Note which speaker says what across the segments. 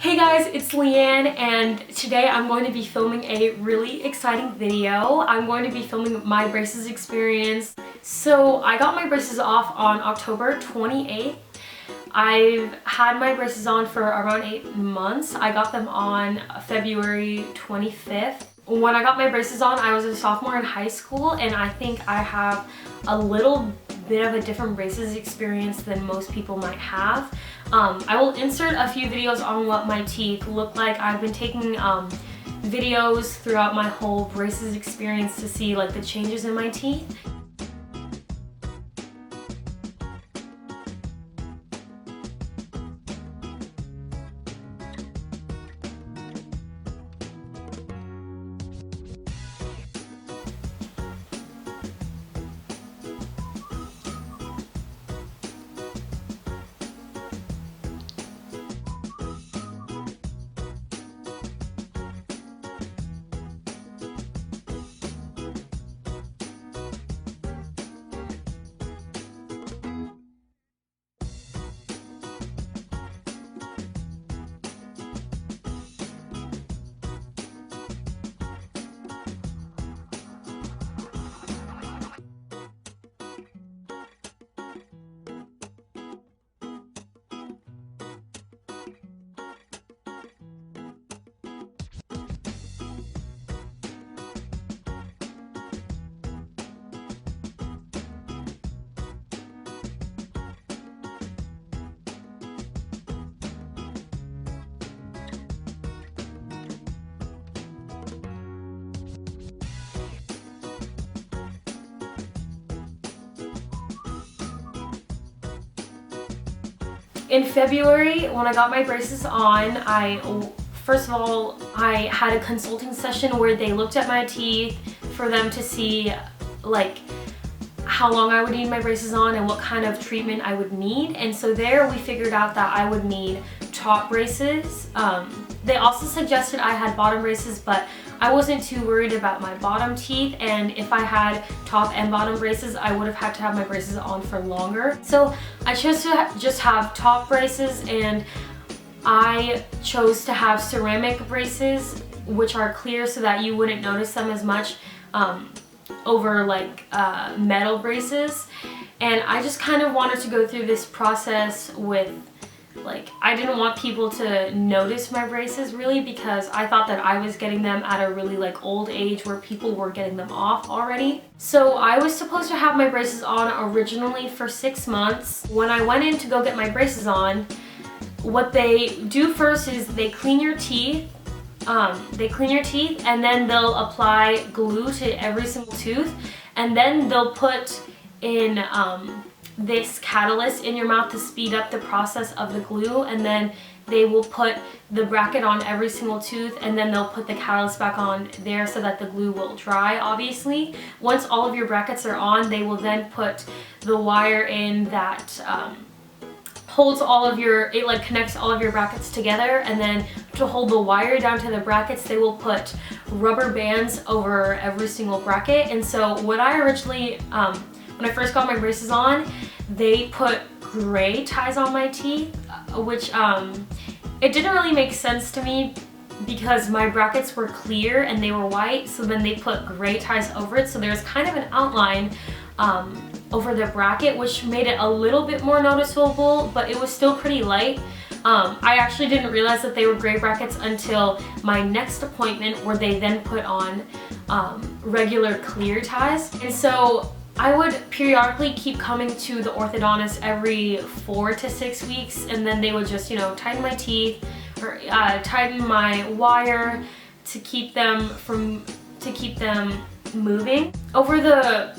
Speaker 1: Hey guys, it's Leanne, and today I'm going to be filming a really exciting video. I'm going to be filming my braces experience. So I got my braces off on October 28th. I've had my braces on for around 8 months. I got them on February 25th. When I got my braces on, I was a sophomore in high school, and I think I have a little bit of a different braces experience than most people might have. I will insert a few videos on what my teeth look like. I've been taking videos throughout my whole braces experience to see like the changes in my teeth. In February, when I got my braces on, first of all, I had a consulting session where they looked at my teeth for them to see like how long I would need my braces on and what kind of treatment I would need. And so there we figured out that I would need top braces. They also suggested I had bottom braces, but I wasn't too worried about my bottom teeth, and if I had top and bottom braces, I would have had to have my braces on for longer. So I chose to just have top braces, and I chose to have ceramic braces, which are clear so that you wouldn't notice them as much over like metal braces. And I just kind of wanted to go through this process with I didn't want people to notice my braces really, because I thought that I was getting them at a really old age where people were getting them off already. So I was supposed to have my braces on originally for 6 months. When I went in to go get my braces on, what they do first is they clean your teeth. And then they'll apply glue to every single tooth, and then they'll put in this catalyst in your mouth to speed up the process of the glue, and then they will put the bracket on every single tooth, and then they'll put the catalyst back on there so that the glue will dry, obviously. Once all of your brackets are on, they will then put the wire in that holds all of your, it connects all of your brackets together, and then to hold the wire down to the brackets, they will put rubber bands over every single bracket. And so what I originally, when I first got my braces on, they put gray ties on my teeth, which it didn't really make sense to me because my brackets were clear and they were white, so then they put gray ties over it, so there's kind of an outline over the bracket, which made it a little bit more noticeable, but it was still pretty light. I actually didn't realize that they were gray brackets until my next appointment, where they then put on regular clear ties. And so I would periodically keep coming to the orthodontist every 4 to 6 weeks, and then they would just, tighten my teeth or tighten my wire to keep them moving. Over the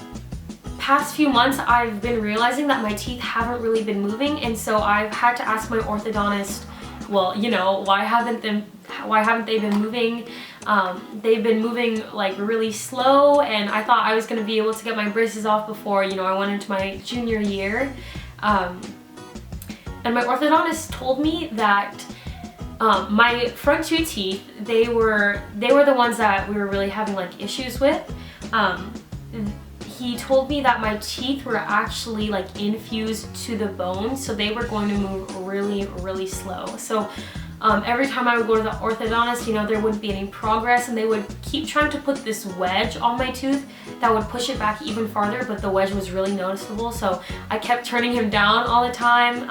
Speaker 1: past few months, I've been realizing that my teeth haven't really been moving, and so I've had to ask my orthodontist, well, why haven't they been moving? They've been moving really slow, and I thought I was going to be able to get my braces off before, I went into my junior year. And my orthodontist told me that my front 2 teeth, they were the ones that we were really having issues with. He told me that my teeth were actually infused to the bone, so they were going to move really, really slow. So every time I would go to the orthodontist, you know, there wouldn't be any progress, and they would keep trying to put this wedge on my tooth that would push it back even farther, but the wedge was really noticeable, so I kept turning him down all the time.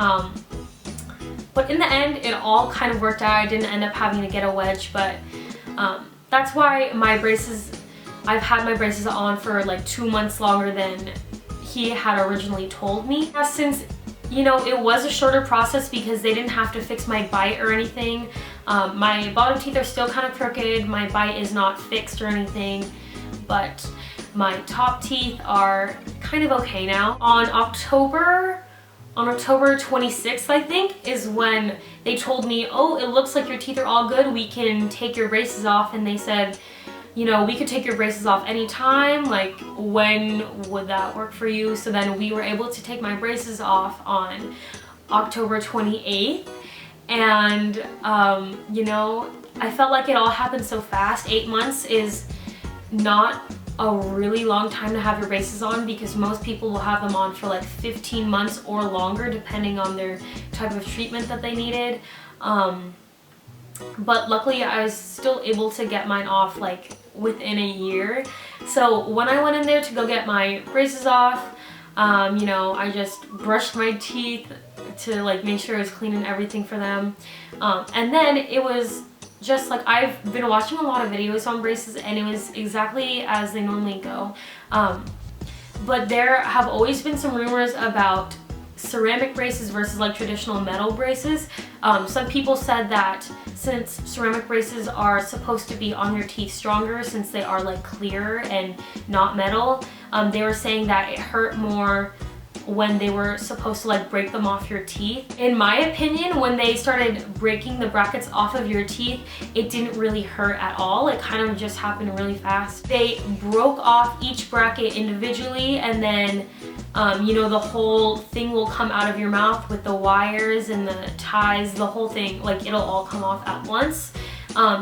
Speaker 1: But in the end, it all kind of worked out. I didn't end up having to get a wedge, but that's why my braces, I've had my braces on for like 2 months longer than he had originally told me. Since, you know, it was a shorter process because they didn't have to fix my bite or anything. My bottom teeth are still kind of crooked. My bite is not fixed or anything, but my top teeth are kind of okay now. On October 26th, I think, is when they told me, oh, it looks like your teeth are all good, we can take your braces off. And they said, you know, we could take your braces off anytime, like when would that work for you? So then we were able to take my braces off on October 28th. And you know, I felt like it all happened so fast. 8 months is not a really long time to have your braces on, because most people will have them on for like 15 months or longer depending on their type of treatment that they needed. But luckily I was still able to get mine off like within a year. So when I went in there to go get my braces off, you know, I just brushed my teeth to like make sure it was clean and everything for them. And then it was just like, I've been watching a lot of videos on braces, and it was exactly as they normally go. But there have always been some rumors about ceramic braces versus like traditional metal braces. Some people said that since ceramic braces are supposed to be on your teeth stronger, since they are like clear and not metal, they were saying that it hurt more when they were supposed to like break them off your teeth. In my opinion, when they started breaking the brackets off of your teeth, it didn't really hurt at all. It kind of just happened really fast. They broke off each bracket individually, and then you know, the whole thing will come out of your mouth with the wires and the ties, the whole thing, like it'll all come off at once.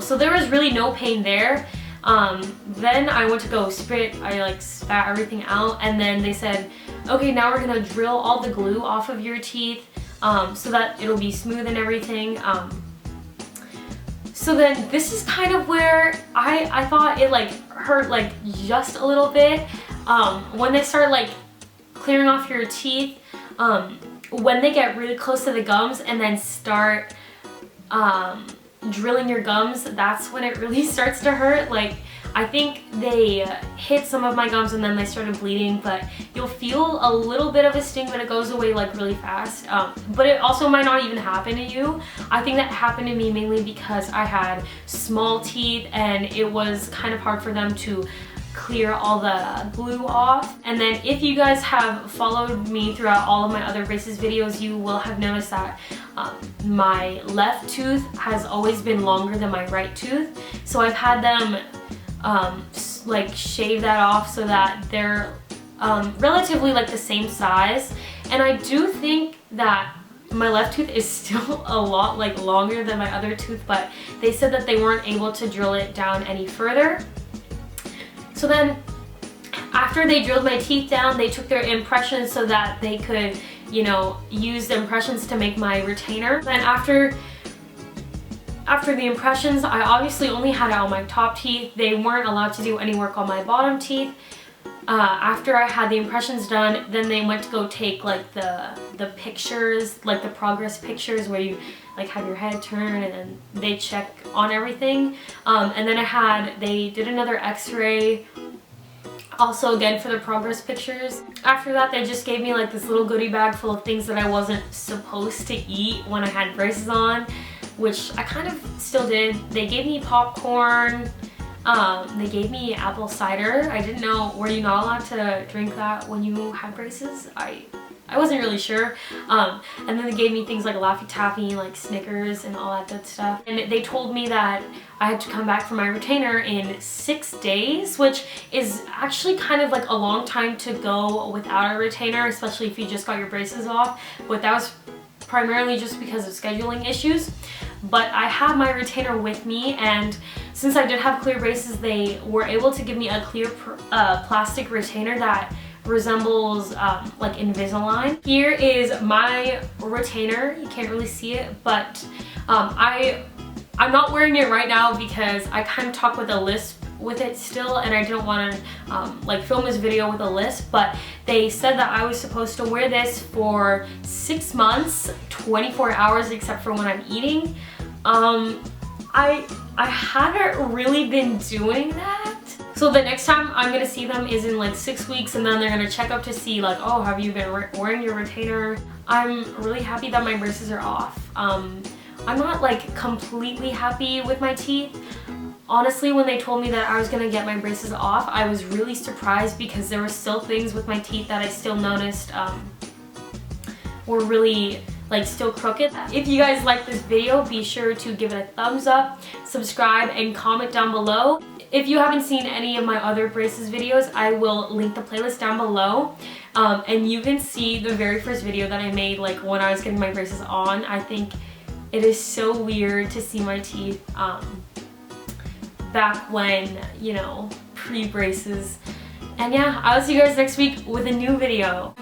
Speaker 1: So there was really no pain there. Then I went to go spit, I like spat everything out, and then they said, okay, now we're gonna drill all the glue off of your teeth so that it'll be smooth and everything. So then this is kind of where I thought it like hurt like just a little bit. When they start like clearing off your teeth, when they get really close to the gums and then start drilling your gums, that's when it really starts to hurt. Like, I think they hit some of my gums and then they started bleeding, but you'll feel a little bit of a sting, but it goes away like really fast. But it also might not even happen to you. I think that happened to me mainly because I had small teeth and it was kind of hard for them to clear all the glue off. And then if you guys have followed me throughout all of my other braces videos, you will have noticed that my left tooth has always been longer than my right tooth. So I've had them like shave that off so that they're relatively like the same size. And I do think that my left tooth is still a lot like longer than my other tooth, but they said that they weren't able to drill it down any further. So then after they drilled my teeth down, they took their impressions so that they could, you know, use the impressions to make my retainer. Then after the impressions, I obviously only had it on my top teeth. They weren't allowed to do any work on my bottom teeth. After I had the impressions done, then they went to go take like the pictures, like the progress pictures where you like have your head turn and then they check on everything. And then they did another x-ray, also again for the progress pictures. After that, they just gave me like this little goodie bag full of things that I wasn't supposed to eat when I had braces on, which I kind of still did. They gave me popcorn. They gave me apple cider. I didn't know, were you not allowed to drink that when you had braces? I wasn't really sure. And then they gave me things like Laffy Taffy, like Snickers and all that good stuff. And they told me that I had to come back for my retainer in 6 days, which is actually kind of like a long time to go without a retainer, especially if you just got your braces off. But that was primarily just because of scheduling issues. But I had my retainer with me, and since I did have clear braces, they were able to give me a clear plastic retainer that resembles like Invisalign. Here is my retainer. You can't really see it, but I'm not wearing it right now because I kind of talk with a lisp with it still, and I didn't want to like film this video with a lisp, but they said that I was supposed to wear this for 6 months, 24 hours except for when I'm eating. I haven't really been doing that. So the next time I'm gonna see them is in like 6 weeks, and then they're gonna check up to see like, oh, have you been wearing your retainer? I'm really happy that my braces are off. I'm not like completely happy with my teeth. Honestly, when they told me that I was gonna get my braces off, I was really surprised because there were still things with my teeth that I still noticed were really like still crooked. If you guys like this video, be sure to give it a thumbs up, subscribe, and comment down below. If you haven't seen any of my other braces videos, I will link the playlist down below. And you can see the very first video that I made like when I was getting my braces on. I think it is so weird to see my teeth back when, you know, pre-braces. And yeah, I'll see you guys next week with a new video.